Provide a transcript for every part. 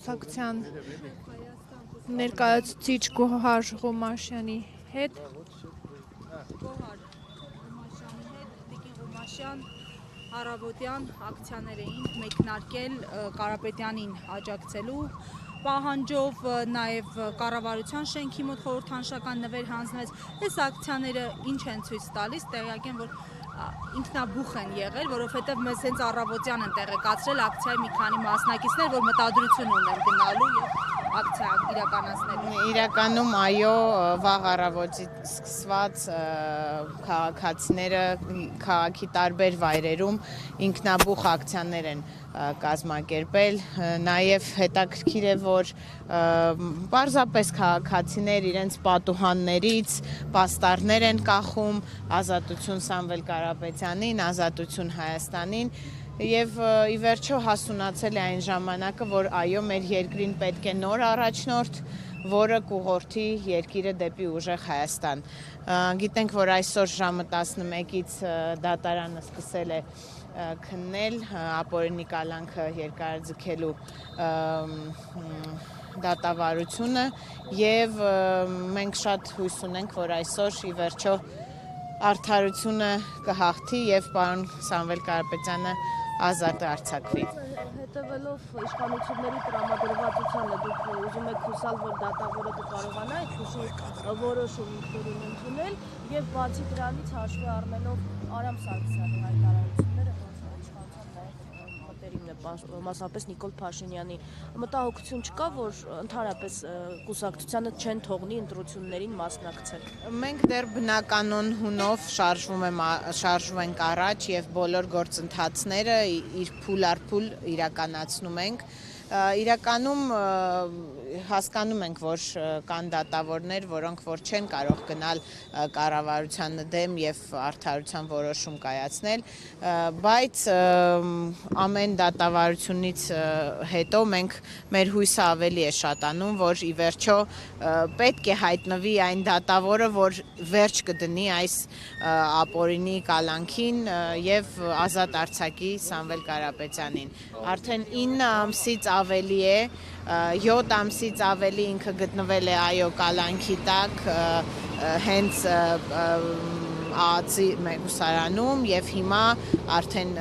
Սակցյան ներկայացուցիչ Գոհար Ղոմաշյանի հետ Առավոտյան ակցիաներ էին մեկնարկել Կարապետյանին աջակցելու պահանջով, նաև կառավարության շենքի մոտ խորհրդանշական նվեր հանձնվեց։ Այս ակցիաները ինչ են ցույց տալիս, տեղյակ են, որ ինքնաբուխ են եղել, որովհետև մեզ հենց առավոտյան են տեղեկացրել ակցիայի մի քանի մասնակիցներ, որ մտադրություն ունեն գնալու եւ ակցիա իրականացնելու։ Իրականում այո, վաղ առավոտից սկսված քաղաքացիները քաղաքի տարբեր վայրերում ինքնաբուխ ակցիաներ են կազմակերպել, նաև հետաքրքիր է, որ պարզապես քաղաքացիներ իրենց պատուհաններից պաստառներ են կախում ազատություն Սամվել Կարապետյանին, ազատություն Հայաստանին եւ ի վերջո հասունացել է այն ժամանակը, որ այո, մեր երկրին պետք է նոր առաջնորդ, որը կուղղորդի երկիրը դեպի ուժեղ Հայաստան։ Գիտենք, որ այսօր ժամը 11-ից դատարանը սկսել է քննել ապօրինի կալանքը երկարաձգելու դատավարությունը եւ մենք շատ հույս ունենք, որ այսօր ի վերջո արդարությունը կհաղթի եւ պարոն Սամվել Կարապետյանը ազատ արձակվի։ Հետևելով իշխանությունների տրամադրվածությանը դուք ուզում եք հուսալ, որ դատավորը կկարողանա այդպիսի որոշում ինքնուրույն ընդունել եւ բացի դրանից հաշվի առնելով Արամ Սարգսյանի հայտարարությունները, մասնապես Նիկոլ Փաշինյանի մտահոգություն չկա, որ ընդհանրապես կուսակցությանը չեն թողնի ընտրություններին մասնակցել։ Մենք դեռ բնականon հունով շարժվում ենք առաջ եւ բոլոր գործընթացները իր փուլ առ փուլ իրականացնում ենք։ Իրականում հասկանում ենք, որ կան դատավորներ, որոնք որ չեն կարող գնալ կառավարության դեմ եւ արդարության որոշում կայացնել, բայց ամեն դատավարությունից հետո մենք մեր հույսը ավելի է շատանում, որ ի վերջո պետք է հայտնվի այն դատավորը, որ վերջ կդնի այս ապօրինի կալանքին եւ ազատ արձակի Սամվել Կարապետյանին։ Արդեն 9 ամսից ավելի է, 7 ամսից ավելի ինքը գտնվել է այո կալանքի տակ, հենց ԱԱԾ-ի մեկուսարանում եւ հիմա արդեն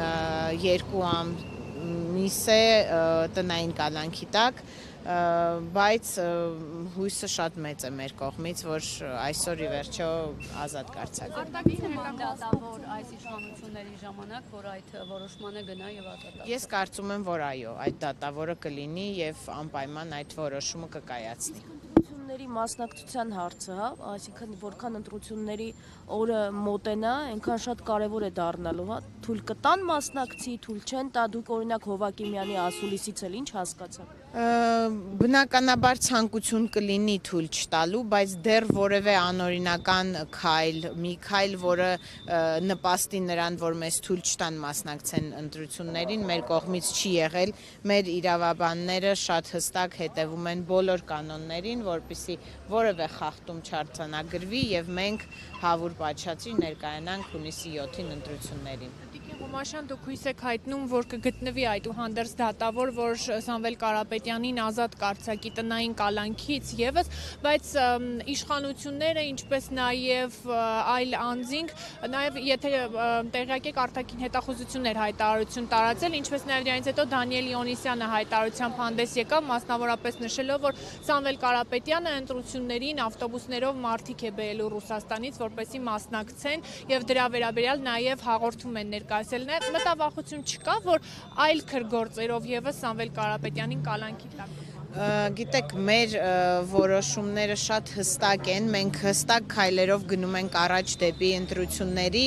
2 ամիս է տնային կալանքի տակ, բայց հույսը շատ մեծ է մեր կողմից, որ այսօր ի վերջո ազատ կարձակվի։ Արտաքին դատավոր այս իշխանությունների ժամանակ, որ այդ որոշմանը գնա եւ ազատացվի։ Ես կարծում եմ, որ այո, այդ դատավորը կլինի եւ անպայման այդ որոշումը կկայացնի։ Ընտրությունների մասնակցության հարցը, հա, այսինքն որքան ընտրությունների օրը մոտենա, այնքան շատ կարևոր է դառնալու, հա, թույլ կտան մասնակցի, թույլ չեն տա, դուք օրինակ Հովակիմյանի ասուլիսից էլ ինչ հասկացաք։ Բնականաբար ցանկություն կլինի թույլ չտալու, բայց դեռ որևէ անօրինական քայլ, մի քայլ, որը նպաստի նրան, որ մեզ թույլ չտան մասնակցեն ընտրություններին, մեր կողմից չի եղել։ Մեր իրավաբանները շատ հստակ հետևում են բոլոր կանոններին, որպեսզի որևէ խախտում չարձանագրվի եւ մենք հավուր պատշաճի ներկայանանք հունիսի 7-ին ընտրություններին։ Ղոմաշյան, դուք հույս եք հայտնում, որ կգտնվի այդուհանդերձ դատավոր, որ Սամվել Կարապետյանին ազատ կարձակի տնային կալանքից եւս, բայց իշխանությունները, ինչպես նաեւ այլ անձինք, նաեւ եթե տեղյակ եք արտաքին հետախուզություններ հայտարարություն տարածել, ինչպես նաեւ դրանից հետո Դանիել Իոնիսյանը հայտարարությամբ հանդես եկավ, մասնավորապես նշելով, որ Սամվել Կարապետյանը ընտրություններին ավտոբուսներով մարդիկ է բերելու Ռուսաստանից, որպեսզի մասնակցեն եւ դրա վերաբերյալ նաեւ հաղորդում են ներկայացել։ Մտավախություն չկա, որ այլ քրգործերով եւս Սամվել Կարապետյանին կալանքի տակ։ Գիտեք, մեր որոշումները շատ հստակ են, մենք հստակ քայլերով գնում ենք առաջ դեպի ընտրությունների,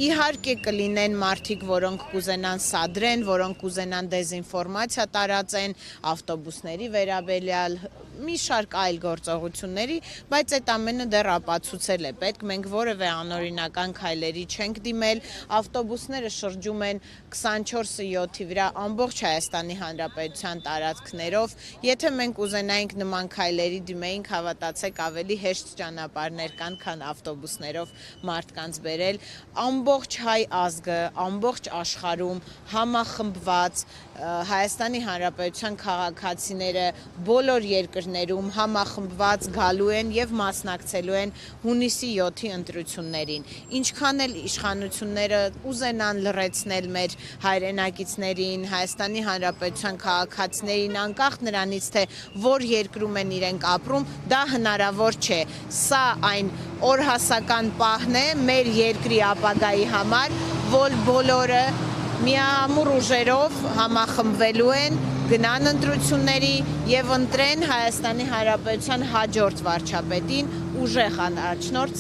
իհարկե կլինեն մարդիկ, որոնք կուզենան սադրեն, որոնք կուզենան դեզինֆորմացիա տարածեն, ավտոբուսների վերաբերյալ, մի շարք այլ գործողությունների, բայց այդ ամենը դեռ ապացուցել է պետք, մենք որևէ անօրինական քայլերի չենք դիմել, ավտոբուսները շրջում են 24/7-ի վրա ամբողջ Հայաստանի Հանրապետության տարածքներով։ Եթե մենք ուզենայինք նման քայլերի դիմեինք, հավատացեք, ավելի հեշտ ճանապարհներ կան, քան ավտոբուսներով մարդկանց բերել։ Ամբողջ հայ ազգը, ամբողջ աշխարհում համախմբված Հայաստանի Հանրապետության քաղաքացիները բոլոր երկրներում համախմբված գալու են եւ մասնակցելու են հունիսի 7-ի ընտրություններին։ Ինչքան էլ իշխանությունները ուզենան լռեցնել մեր հայրենակիցներին, Հայաստանի Հանրապետության քաղաքացիներին, անկախ նրանից, թե որ երկրում են իրենք ապրում, դա հնարավոր չէ։ Սա այն օրհասական պահն է մեր երկրի ապագայի համար, որ բոլորը միամուռ ուժերով համախմբվելու են, գնան ընտրությունների եւ ընտրեն Հայաստանի Հանրապետության հաջորդ վարչապետին, ուժեղ առաջնորդ